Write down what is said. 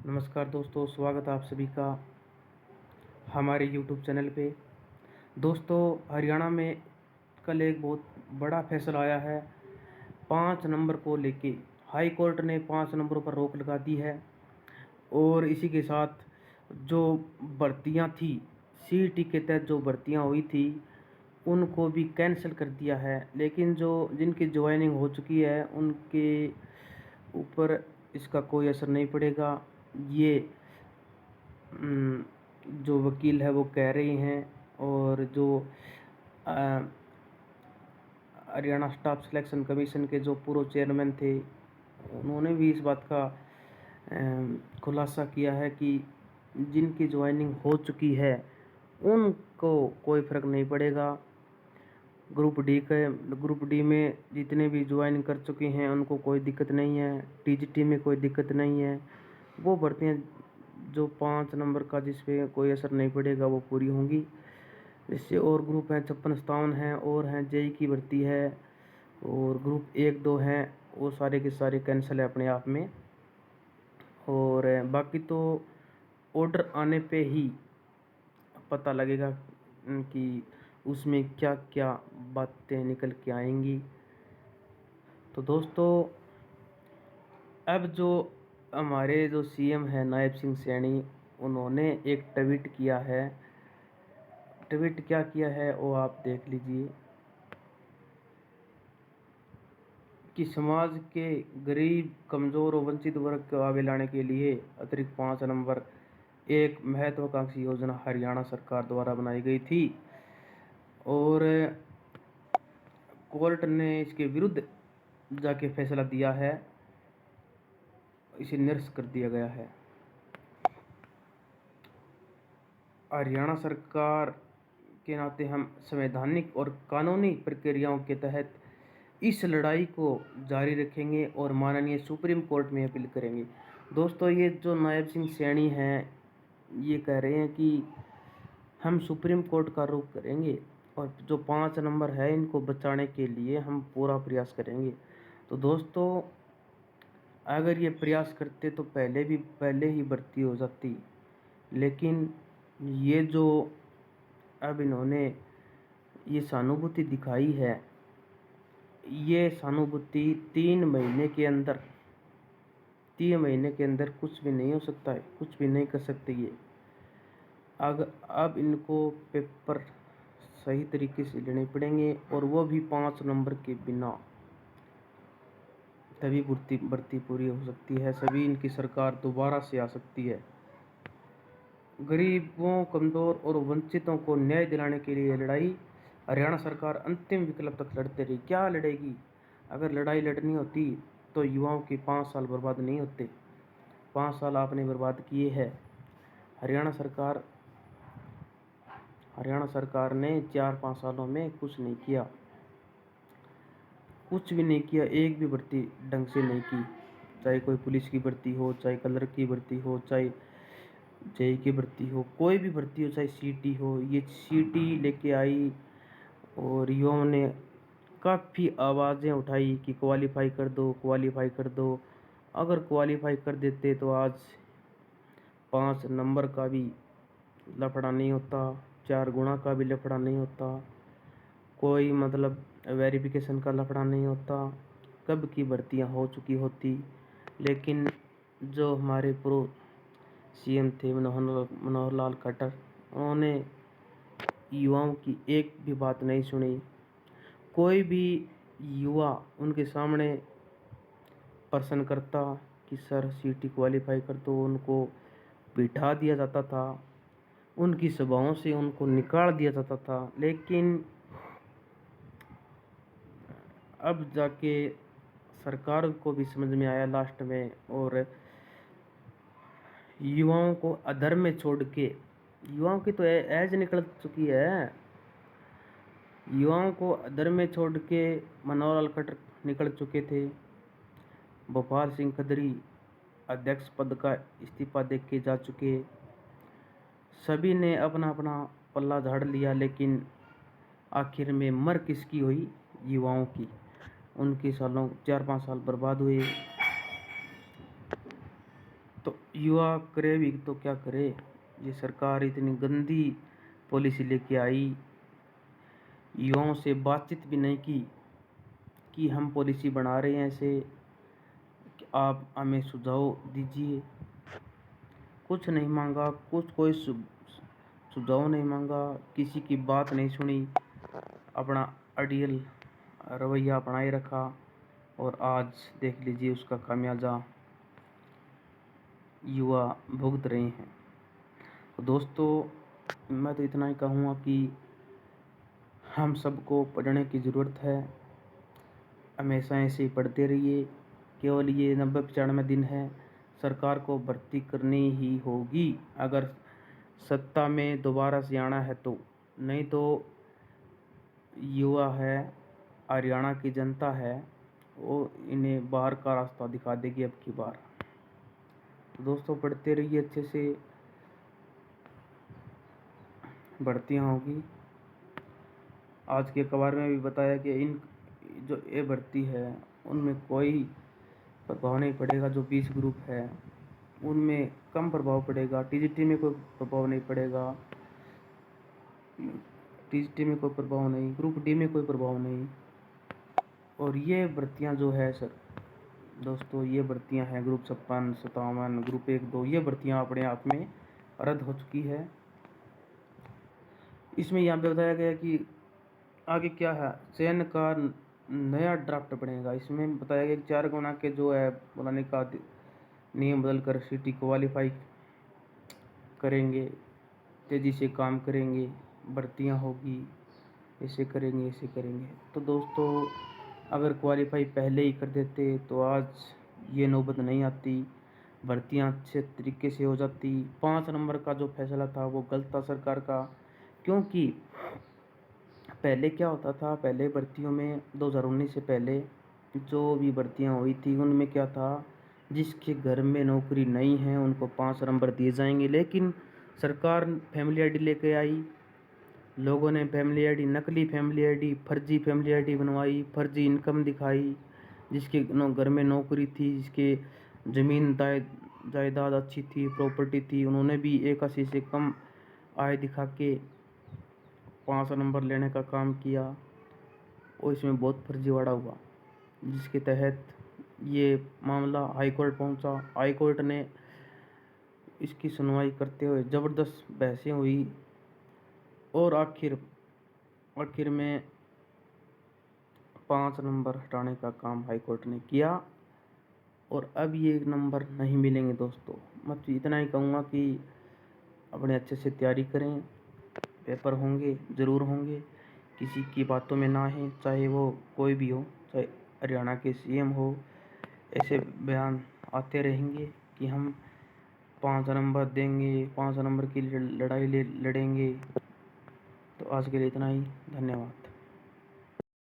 नमस्कार दोस्तों, स्वागत है आप सभी का हमारे यूट्यूब चैनल पे। दोस्तों, हरियाणा में कल एक बहुत बड़ा फैसला आया है। 5 नंबर को लेके हाई कोर्ट ने 5 नंबरों पर रोक लगा दी है और इसी के साथ जो भर्तियां थी, सीईटी के तहत जो भर्तियां हुई थी उनको भी कैंसिल कर दिया है। लेकिन जो जिनकी ज्वाइनिंग हो चुकी है उनके ऊपर इसका कोई असर नहीं पड़ेगा, ये जो वकील है वो कह रही हैं। और जो अ, हरियाणा स्टाफ सिलेक्शन कमीशन के जो पूर्व चेयरमैन थे उन्होंने भी इस बात का खुलासा किया है कि जिनकी ज्वाइनिंग हो चुकी है उनको कोई फ़र्क नहीं पड़ेगा। ग्रुप डी में जितने भी ज्वाइन कर चुके हैं उनको कोई दिक्कत नहीं है, टीजीटी में कोई दिक्कत नहीं है। वो भर्तियाँ जो 5 नंबर का जिस पे कोई असर नहीं पड़ेगा वो पूरी होंगी। इससे और ग्रुप हैं 56-57 हैं और हैं, जेई की भर्ती है और ग्रुप 1-2 हैं, वो सारे के सारे कैंसिल है अपने आप में। और बाकी तो ऑर्डर आने पे ही पता लगेगा कि उसमें क्या क्या बातें निकल के आएंगी। तो दोस्तों, अब जो हमारे जो सीएम हैं नायब सिंह सैनी, उन्होंने एक ट्वीट किया है। ट्वीट क्या किया है वो आप देख लीजिए कि समाज के गरीब, कमज़ोर और वंचित वर्ग को आगे लाने के लिए अतिरिक्त 5 नंबर एक महत्वाकांक्षी योजना हरियाणा सरकार द्वारा बनाई गई थी और कोर्ट ने इसके विरुद्ध जाके फैसला दिया है, इसे निरस्त कर दिया गया है। हरियाणा सरकार के नाते हम संवैधानिक और कानूनी प्रक्रियाओं के तहत इस लड़ाई को जारी रखेंगे और माननीय सुप्रीम कोर्ट में अपील करेंगे। दोस्तों, ये जो नायब सिंह सैनी हैं ये कह रहे हैं कि हम सुप्रीम कोर्ट का रुख करेंगे और जो 5 नंबर है इनको बचाने के लिए हम पूरा प्रयास करेंगे। तो दोस्तों, अगर ये प्रयास करते तो पहले ही भर्ती हो जाती। लेकिन ये जो अब इन्होंने ये सहानुभूति दिखाई है, ये सहानुभूति 3 महीने के अंदर कुछ भी नहीं हो सकता है, कुछ भी नहीं कर सकते ये। अब इनको पेपर सही तरीके से लेने पड़ेंगे और वो भी 5 नंबर के बिना, तभी भर्ती पूरी हो सकती है, सभी इनकी सरकार दोबारा से आ सकती है। गरीबों, कमज़ोर और वंचितों को न्याय दिलाने के लिए लड़ाई हरियाणा सरकार अंतिम विकल्प तक लड़ते रही। क्या लड़ेगी? अगर लड़ाई लड़नी होती तो युवाओं के 5 साल बर्बाद नहीं होते। 5 साल आपने बर्बाद किए हैं। हरियाणा सरकार ने 4-5 सालों में कुछ नहीं किया, कुछ भी नहीं किया, एक भी भर्ती ढंग से नहीं की। चाहे कोई पुलिस की भर्ती हो, चाहे क्लर्क की भर्ती हो, चाहे जेई की भर्ती हो, कोई भी भर्ती हो, चाहे सीटी हो, ये सीटी लेके आई और युवाओं ने काफ़ी आवाज़ें उठाई कि क्वालीफाई कर दो, क्वालीफाई कर दो। अगर क्वालीफाई कर देते तो आज 5 नंबर का भी लफड़ा नहीं होता, 4 गुणा का भी लफड़ा नहीं होता, कोई मतलब वेरिफिकेशन का लफड़ा नहीं होता, कब की भर्तियां हो चुकी होती। लेकिन जो हमारे पूर्व सीएम थे मनोहर लाल खट्टर, उन्होंने युवाओं की एक भी बात नहीं सुनी। कोई भी युवा उनके सामने प्रश्न करता कि सर सीटी क्वालीफाई कर दो, उनको बिठा दिया जाता था, उनकी सभाओं से उनको निकाल दिया जाता था। लेकिन अब जाके सरकार को भी समझ में आया लास्ट में, और युवाओं को अधर्म में छोड़ के, युवाओं की तो एज निकल चुकी है, युवाओं को अधर्म में छोड़ के मनोहर लाल खट्टर निकल चुके थे। भोपाल सिंह खदरी अध्यक्ष पद का इस्तीफा दे के जा चुके। सभी ने अपना अपना पल्ला झाड़ लिया, लेकिन आखिर में मर किसकी हुई? युवाओं की। उनके 4-5 साल बर्बाद हुए। तो युवा करे भी तो क्या करे। ये सरकार इतनी गंदी पॉलिसी लेके आई, युवाओं से बातचीत भी नहीं की कि हम पॉलिसी बना रहे हैं ऐसे, कि आप हमें सुझाव दीजिए। कुछ नहीं मांगा, कोई सुझाव नहीं मांगा, किसी की बात नहीं सुनी, अपना अड़ियल रवैया अपनाए रखा, और आज देख लीजिए उसका खामियाजा युवा भुगत रहे हैं। तो दोस्तों, मैं तो इतना ही कहूँगा कि हम सबको पढ़ने की ज़रूरत है, हमेशा ऐसे ही पढ़ते रहिए। केवल ये 90-95 दिन है, सरकार को भर्ती करनी ही होगी अगर सत्ता में दोबारा से आना है तो। नहीं तो युवा है, हरियाणा की जनता है, वो इन्हें बाहर का रास्ता दिखा देगी अब की बार। तो दोस्तों, पढ़ते रहिए, अच्छे से भर्तियाँ होगी। आज के अखबार में भी बताया कि इन जो ये भर्ती है उनमें कोई प्रभाव नहीं पड़ेगा। जो 20 ग्रुप है उनमें कम प्रभाव पड़ेगा, टीजीटी में कोई प्रभाव नहीं पड़ेगा, टीजीटी में कोई प्रभाव नहीं, ग्रुप डी में कोई प्रभाव नहीं। और ये भर्तियाँ जो है सर दोस्तों, ये भर्तियाँ हैं ग्रुप 56, 57, ग्रुप 1, 2, ये भर्तियाँ अपने आप में रद्द हो चुकी है। इसमें यहाँ पे बताया गया कि आगे क्या है, चयन का नया ड्राफ्ट बनेगा। इसमें बताया गया कि 4 गुना के जो है बनाने का नियम बदल कर सिटी क्वालिफाई करेंगे, तेज़ी से काम करेंगे, भर्तियाँ होगी, ऐसे करेंगे ऐसे करेंगे। तो दोस्तों, अगर क्वालिफाई पहले ही कर देते तो आज ये नौबत नहीं आती, भर्तियाँ अच्छे तरीके से हो जाती। 5 नंबर का जो फैसला था वो गलत था सरकार का, क्योंकि पहले क्या होता था, पहले भर्तियों में 2019 से पहले जो भी भर्तियां हुई थी उनमें क्या था, जिसके घर में नौकरी नहीं है उनको 5 नंबर दिए जाएंगे। लेकिन सरकार फैमिली आईडी लेके आई, लोगों ने फैमिली आईडी, नकली फैमिली आईडी, फर्जी फैमिली आईडी बनवाई, फर्जी इनकम दिखाई। जिसके घर में नौकरी थी, जिसके ज़मीन जायदाद अच्छी थी, प्रॉपर्टी थी, उन्होंने भी 81 से कम आय दिखा के 5 नंबर लेने का काम किया, और इसमें बहुत फर्जीवाड़ा हुआ, जिसके तहत ये मामला हाई कोर्ट पहुंचा। हाई कोर्ट ने इसकी सुनवाई करते हुए ज़बरदस्त बहसें हुई, और आखिर में 5 नंबर हटाने का काम हाई कोर्ट ने किया, और अब ये नंबर नहीं मिलेंगे दोस्तों। मैं तो इतना ही कहूँगा कि अपने अच्छे से तैयारी करें, पेपर होंगे, ज़रूर होंगे, किसी की बातों में ना आए, चाहे वो कोई भी हो, चाहे हरियाणा के सीएम हो। ऐसे बयान आते रहेंगे कि हम 5 नंबर देंगे, 5 नंबर की लड़ाई लड़ेंगे। तो आज के लिए इतना ही, धन्यवाद।